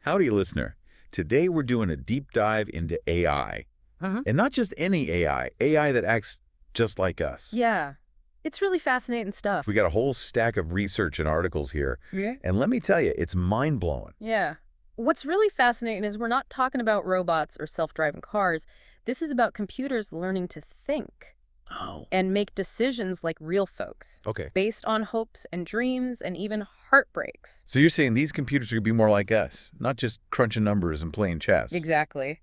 Howdy, listener. Today we're doing a deep dive into AI. And not just any AI, AI that acts just like us. Yeah, it's really fascinating stuff. We got a whole stack of research and articles here. Yeah? And let me tell you, it's mind-blowing. Yeah. What's really fascinating is we're not talking about robots or self-driving cars. This is about computers learning to think Oh. and make decisions like real folks, Okay. based on hopes and dreams and even heartbreaks. So you're saying these computers are going to be more like us, not just crunching numbers and playing chess. Exactly.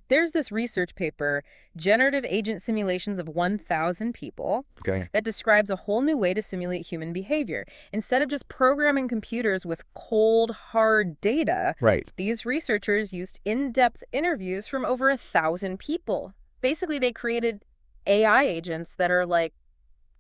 There's this research paper, Generative Agent Simulations of 1,000 People, Okay. that describes a whole new way to simulate human behavior. Instead of just programming computers with cold, hard data, Right. these researchers used in-depth interviews from over 1,000 people. Basically, they created AI agents that are like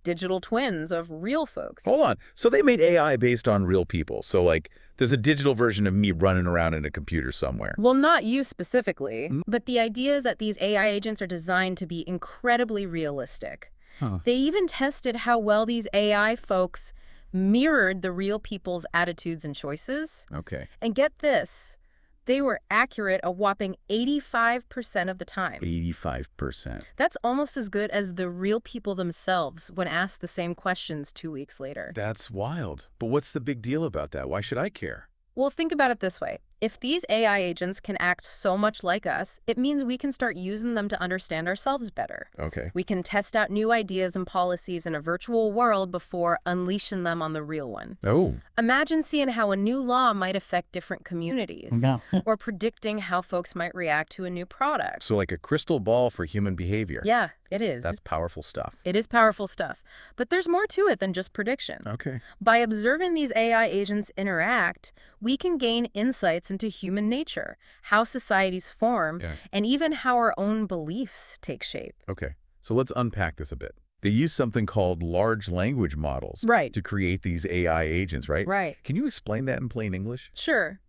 digital twins of real folks. Hold on. So they made AI based on real people. So, like, there's a digital version of me running around in a computer somewhere. Well, not you specifically, but the idea is that these AI agents are designed to be incredibly realistic. Huh. They even tested how well these AI folks mirrored the real people's attitudes and choices. Okay. And get this, they were accurate a whopping 85% of the time. 85%. That's almost as good as the real people themselves when asked the same questions 2 weeks later. That's wild. But what's the big deal about that? Why should I care? Well, think about it this way. If these AI agents can act so much like us, it means we can start using them to understand ourselves better. Okay. We can test out new ideas and policies in a virtual world before unleashing them on the real one. Oh. Imagine seeing how a new law might affect different communities, No. or predicting how folks might react to a new product. So like a crystal ball for human behavior. Yeah, it is. That's powerful stuff. It is powerful stuff. But there's more to it than just prediction. Okay. By observing these AI agents interact, we can gain insights into human nature, how societies form, Yeah. and even how our own beliefs take shape. Okay. So let's unpack this a bit. They use something called large language models Right. to create these AI agents, right? Right. Can you explain that in plain English? Sure.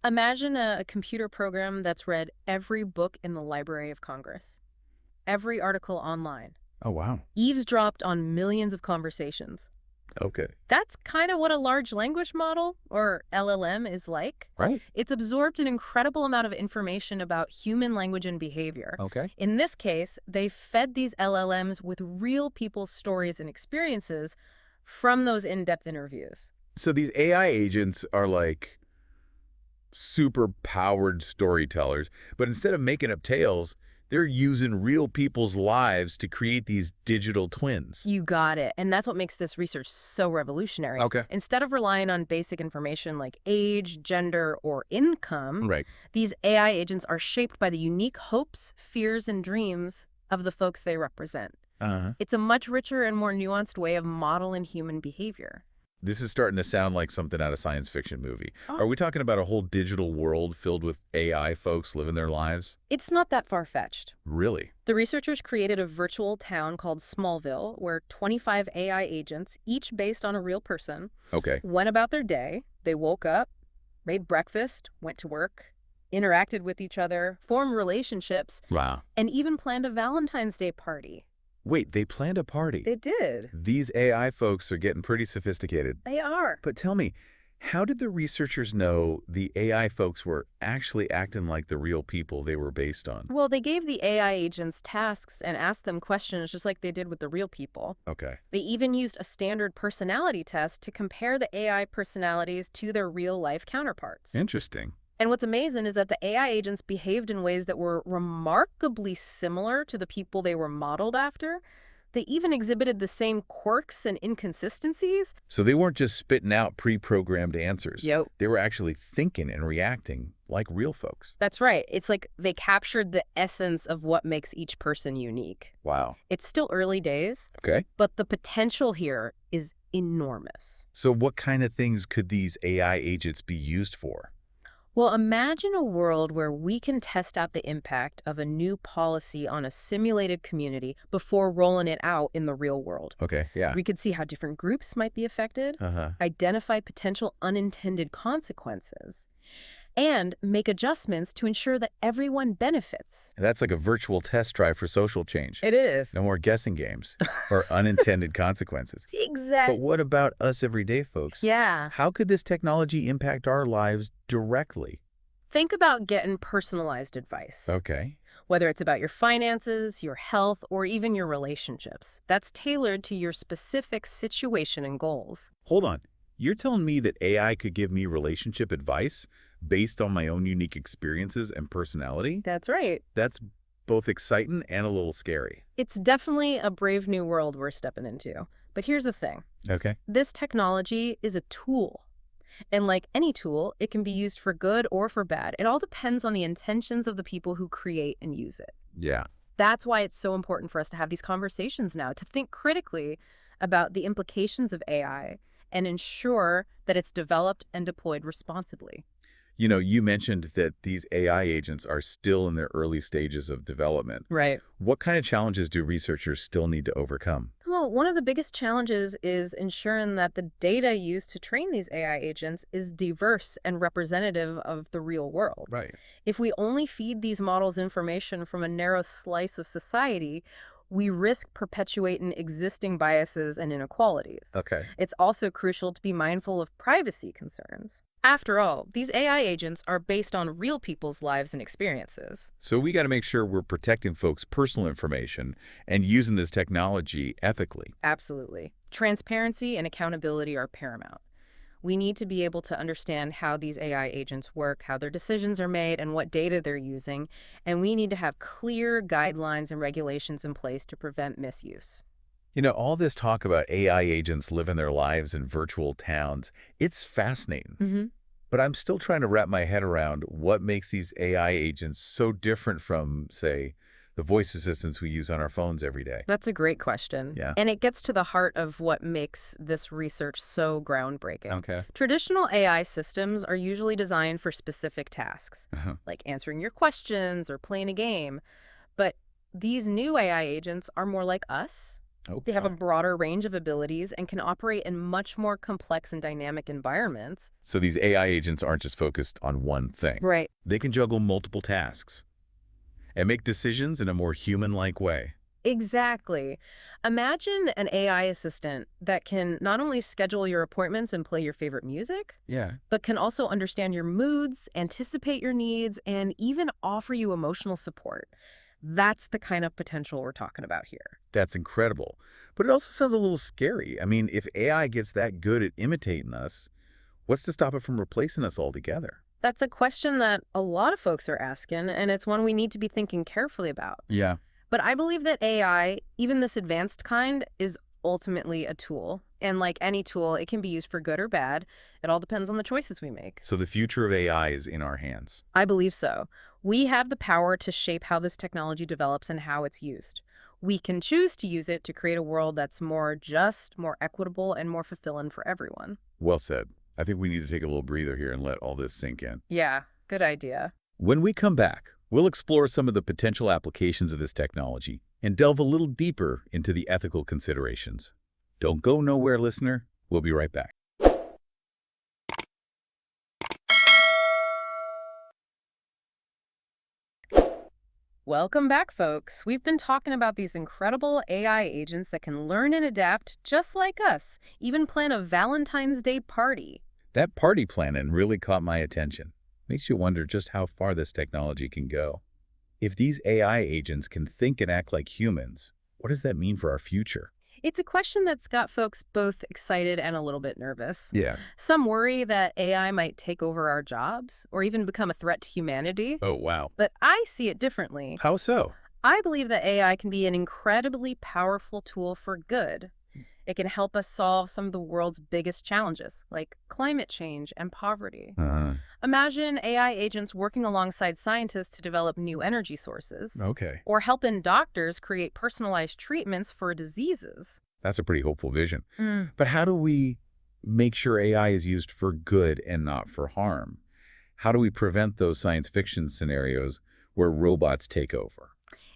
Imagine a computer program that's read every book in the Library of Congress, every article online, Oh, wow. eavesdropped on millions of conversations. Okay. That's kind of what a large language model, or LLM, is like. Right. It's absorbed an incredible amount of information about human language and behavior. Okay. In this case, they fed these LLMs with real people's stories and experiences from those in-depth interviews. So these AI agents are like super powered storytellers, but instead of making up tales, they're using real people's lives to create these digital twins. You got it. And that's what makes this research so revolutionary. Okay. Instead of relying on basic information like age, gender, or income, Right. these AI agents are shaped by the unique hopes, fears, and dreams of the folks they represent. Uh-huh. It's a much richer and more nuanced way of modeling human behavior. This is starting to sound like something out of science fiction movie. Oh. Are we talking about a whole digital world filled with AI folks living their lives? It's not that far-fetched. Really? The researchers created a virtual town called Smallville, where 25 AI agents, each based on a real person, Okay. went about their day. They woke up, made breakfast, went to work, interacted with each other, formed relationships, Wow. and even planned a Valentine's Day party. Wait, they planned a party. They did. These AI folks are getting pretty sophisticated. They are. But tell me, how did the researchers know the AI folks were actually acting like the real people they were based on? Well, they gave the AI agents tasks and asked them questions just like they did with the real people. Okay. They even used a standard personality test to compare the AI personalities to their real-life counterparts. Interesting. And what's amazing is that the AI agents behaved in ways that were remarkably similar to the people they were modeled after. They even exhibited the same quirks and inconsistencies. So they weren't just spitting out pre-programmed answers. Yep. They were actually thinking and reacting like real folks. That's right. It's like they captured the essence of what makes each person unique. Wow. It's still early days, Okay. but the potential here is enormous. So what kind of things could these AI agents be used for? Well, imagine a world where we can test out the impact of a new policy on a simulated community before rolling it out in the real world. Okay, yeah. We could see how different groups might be affected, Uh-huh. identify potential unintended consequences, and make adjustments to ensure that everyone benefits. That's like a virtual test drive for social change. It is. No more guessing games or unintended consequences. Exactly. But what about us everyday folks? Yeah. How could this technology impact our lives directly? Think about getting personalized advice. Okay. Whether it's about your finances, your health, or even your relationships. That's tailored to your specific situation and goals. Hold on. You're telling me that AI could give me relationship advice based on my own unique experiences and personality? That's right. That's both exciting and a little scary. It's definitely a brave new world we're stepping into. But here's the thing. Okay. This technology is a tool. And like any tool, it can be used for good or for bad. It all depends on the intentions of the people who create and use it. Yeah. That's why it's so important for us to have these conversations now, to think critically about the implications of AI and ensure that it's developed and deployed responsibly. You know, you mentioned that these AI agents are still in their early stages of development. Right. What kind of challenges do researchers still need to overcome? Well, one of the biggest challenges is ensuring that the data used to train these AI agents is diverse and representative of the real world. Right. If we only feed these models information from a narrow slice of society, we risk perpetuating existing biases and inequalities. Okay. It's also crucial to be mindful of privacy concerns. After all, these AI agents are based on real people's lives and experiences. So we got to make sure we're protecting folks' personal information and using this technology ethically. Absolutely. Transparency and accountability are paramount. We need to be able to understand how these AI agents work, how their decisions are made, and what data they're using. And we need to have clear guidelines and regulations in place to prevent misuse. You know, all this talk about AI agents living their lives in virtual towns, it's fascinating. But I'm still trying to wrap my head around what makes these AI agents so different from, say, the voice assistants we use on our phones every day. That's a great question. Yeah. And it gets to the heart of what makes this research so groundbreaking. Okay. Traditional AI systems are usually designed for specific tasks, like answering your questions or playing a game. But these new AI agents are more like us. They have a broader range of abilities and can operate in much more complex and dynamic environments. So these AI agents aren't just focused on one thing. Right. They can juggle multiple tasks and make decisions in a more human-like way. Exactly. Imagine an AI assistant that can not only schedule your appointments and play your favorite music, Yeah. but can also understand your moods, anticipate your needs, and even offer you emotional support. That's the kind of potential we're talking about here. That's incredible. But it also sounds a little scary. I mean, if AI gets that good at imitating us, what's to stop it from replacing us altogether? That's a question that a lot of folks are asking, and it's one we need to be thinking carefully about. Yeah. But I believe that AI, even this advanced kind, is ultimately a tool. And like any tool, it can be used for good or bad. It all depends on the choices we make. So the future of AI is in our hands. I believe so. We have the power to shape how this technology develops and how it's used. We can choose to use it to create a world that's more just, more equitable, and more fulfilling for everyone. Well said. I think we need to take a little breather here and let all this sink in. Yeah, good idea. When we come back, we'll explore some of the potential applications of this technology and delve a little deeper into the ethical considerations. Don't go nowhere, listener. We'll be right back. Welcome back, folks. We've been talking about these incredible AI agents that can learn and adapt just like us, even plan a Valentine's Day party. That party planning really caught my attention. Makes you wonder just how far this technology can go. If these AI agents can think and act like humans, what does that mean for our future? It's a question that's got folks both excited and a little bit nervous. Yeah. Some worry that AI might take over our jobs or even become a threat to humanity. Oh, wow. But I see it differently. How so? I believe that AI can be an incredibly powerful tool for good. It can help us solve some of the world's biggest challenges, like climate change and poverty. Imagine AI agents working alongside scientists to develop new energy sources, Okay. or helping doctors create personalized treatments for diseases. That's a pretty hopeful vision. But how do we make sure AI is used for good and not for harm? How do we prevent those science fiction scenarios where robots take over?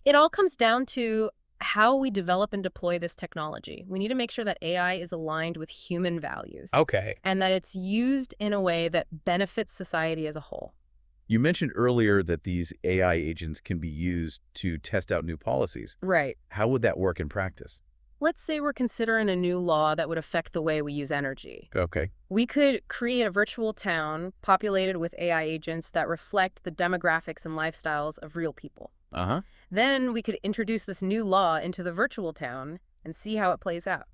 It all comes down to how we develop and deploy this technology. We need to make sure that AI is aligned with human values Okay. and that it's used in a way that benefits society as a whole. You mentioned earlier that these AI agents can be used to test out new policies. Right. How would that work in practice? let's say we're considering a new law that would affect the way we use energy. Okay. We could create a virtual town populated with AI agents that reflect the demographics and lifestyles of real people. Uh-huh. Then we could introduce this new law into the virtual town and see how it plays out.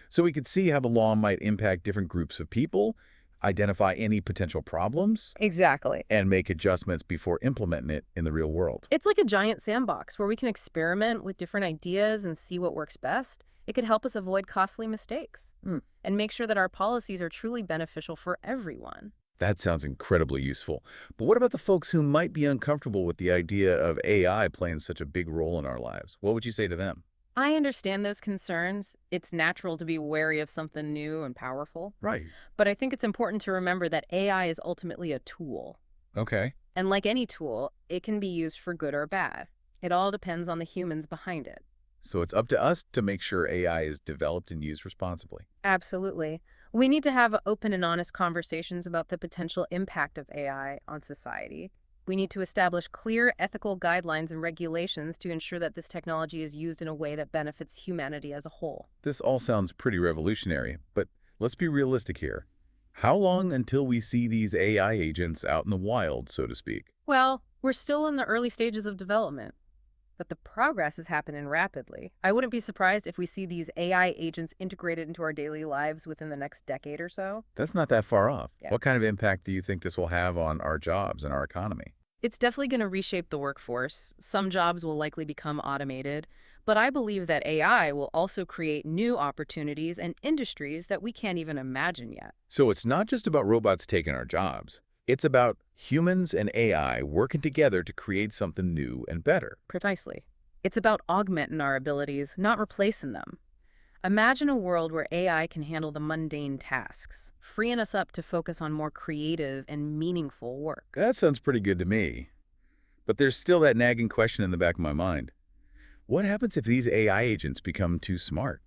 So we could see how the law might impact different groups of people, identify any potential problems, Exactly. and make adjustments before implementing it in the real world. It's like a giant sandbox where we can experiment with different ideas and see what works best. It could help us avoid costly mistakes and make sure that our policies are truly beneficial for everyone. That sounds incredibly useful. But what about the folks who might be uncomfortable with the idea of AI playing such a big role in our lives? What would you say to them? I understand those concerns. It's natural to be wary of something new and powerful. Right. But I think it's important to remember that AI is ultimately a tool. Okay. And like any tool, it can be used for good or bad. It all depends on the humans behind it. So it's up to us to make sure AI is developed and used responsibly. Absolutely. We need to have open and honest conversations about the potential impact of AI on society. We need to establish clear ethical guidelines and regulations to ensure that this technology is used in a way that benefits humanity as a whole. This all sounds pretty revolutionary, but let's be realistic here. How long until we see these AI agents out in the wild, so to speak? Well, we're still in the early stages of development, but the progress is happening rapidly. I wouldn't be surprised if we see these AI agents integrated into our daily lives within the next decade or so. That's not that far off. Yeah. What kind of impact do you think this will have on our jobs and our economy? It's definitely going to reshape the workforce. Some jobs will likely become automated, but I believe that AI will also create new opportunities and industries that we can't even imagine yet. So it's not just about robots taking our jobs. It's about humans and AI working together to create something new and better. Precisely. It's about augmenting our abilities, not replacing them. Imagine a world where AI can handle the mundane tasks, freeing us up to focus on more creative and meaningful work. That sounds pretty good to me. But there's still that nagging question in the back of my mind. What happens if these AI agents become too smart?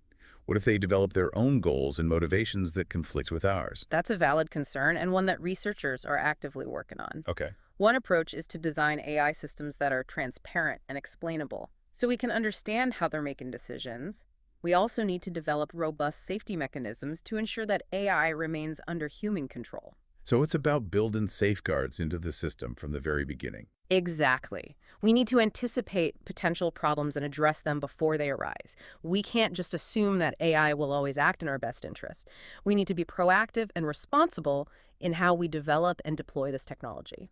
What if they develop their own goals and motivations that conflict with ours? That's a valid concern and one that researchers are actively working on. Okay. One approach is to design AI systems that are transparent and explainable, so we can understand how they're making decisions. We also need to develop robust safety mechanisms to ensure that AI remains under human control. So it's about building safeguards into the system from the very beginning. Exactly. We need to anticipate potential problems and address them before they arise. We can't just assume that AI will always act in our best interest. We need to be proactive and responsible in how we develop and deploy this technology.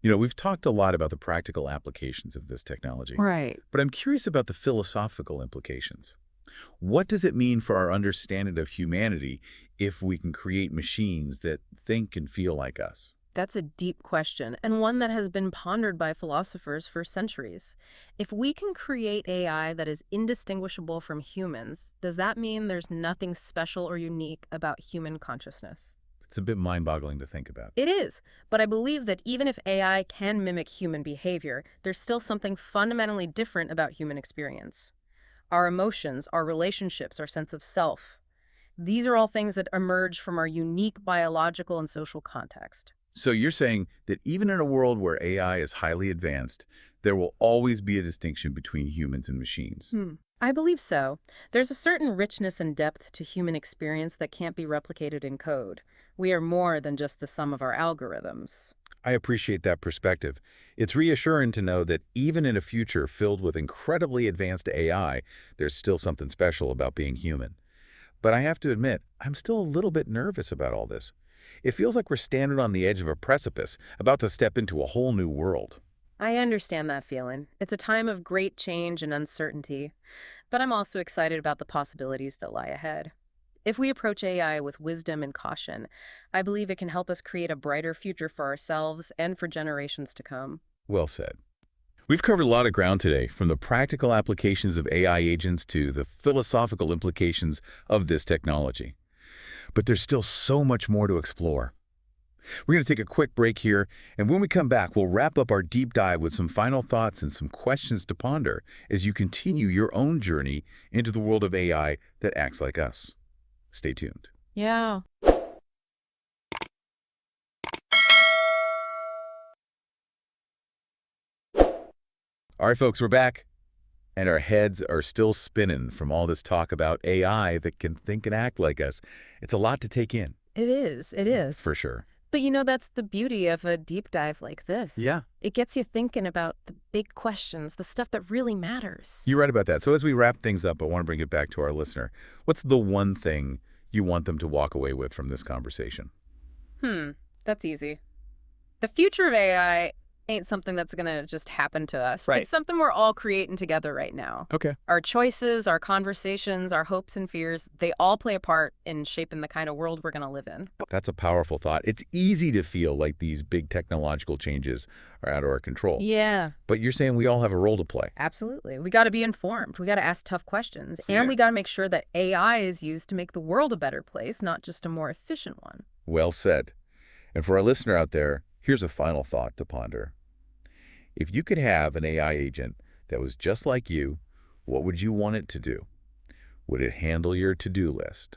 You know, we've talked a lot about the practical applications of this technology. Right. But I'm curious about the philosophical implications. What does it mean for our understanding of humanity if we can create machines that think and feel like us? That's a deep question, and one that has been pondered by philosophers for centuries. If we can create AI that is indistinguishable from humans, does that mean there's nothing special or unique about human consciousness? It's a bit mind-boggling to think about. It is, but I believe that even if AI can mimic human behavior, there's still something fundamentally different about human experience. Our emotions, our relationships, our sense of self. These are all things that emerge from our unique biological and social context. So you're saying that even in a world where AI is highly advanced, there will always be a distinction between humans and machines. I believe so. There's a certain richness and depth to human experience that can't be replicated in code. We are more than just the sum of our algorithms. I appreciate that perspective. It's reassuring to know that even in a future filled with incredibly advanced AI, there's still something special about being human. But I have to admit, I'm still a little bit nervous about all this. It feels like we're standing on the edge of a precipice, about to step into a whole new world. I understand that feeling. It's a time of great change and uncertainty, but I'm also excited about the possibilities that lie ahead. If we approach AI with wisdom and caution, I believe it can help us create a brighter future for ourselves and for generations to come. Well said. We've covered a lot of ground today, from the practical applications of AI agents to the philosophical implications of this technology. But there's still so much more to explore. We're going to take a quick break here, and when we come back, we'll wrap up our deep dive with some final thoughts and some questions to ponder as you continue your own journey into the world of AI that acts like us. Stay tuned. Yeah. All right, folks, we're back. And our heads are still spinning from all this talk about AI that can think and act like us. It's a lot to take in. It is. It is. For sure. But that's the beauty of a deep dive like this. Yeah. It gets you thinking about the big questions, the stuff that really matters. You're right about that. So as we wrap things up, I want to bring it back to our listener. What's the one thing you want them to walk away with from this conversation? That's easy. The future of AI ain't something that's going to just happen to us. Right. It's something we're all creating together right now. Okay. Our choices, our conversations, our hopes and fears, they all play a part in shaping the kind of world we're going to live in. That's a powerful thought. It's easy to feel like these big technological changes are out of our control. Yeah. But you're saying we all have a role to play. Absolutely. We got to be informed. We got to ask tough questions. And we got to make sure that AI is used to make the world a better place, not just a more efficient one. Well said. And for our listener out there, here's a final thought to ponder. If you could have an AI agent that was just like you, what would you want it to do? Would it handle your to-do list,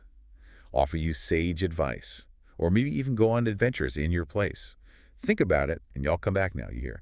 offer you sage advice, or maybe even go on adventures in your place? Think about it, and y'all come back now, you hear?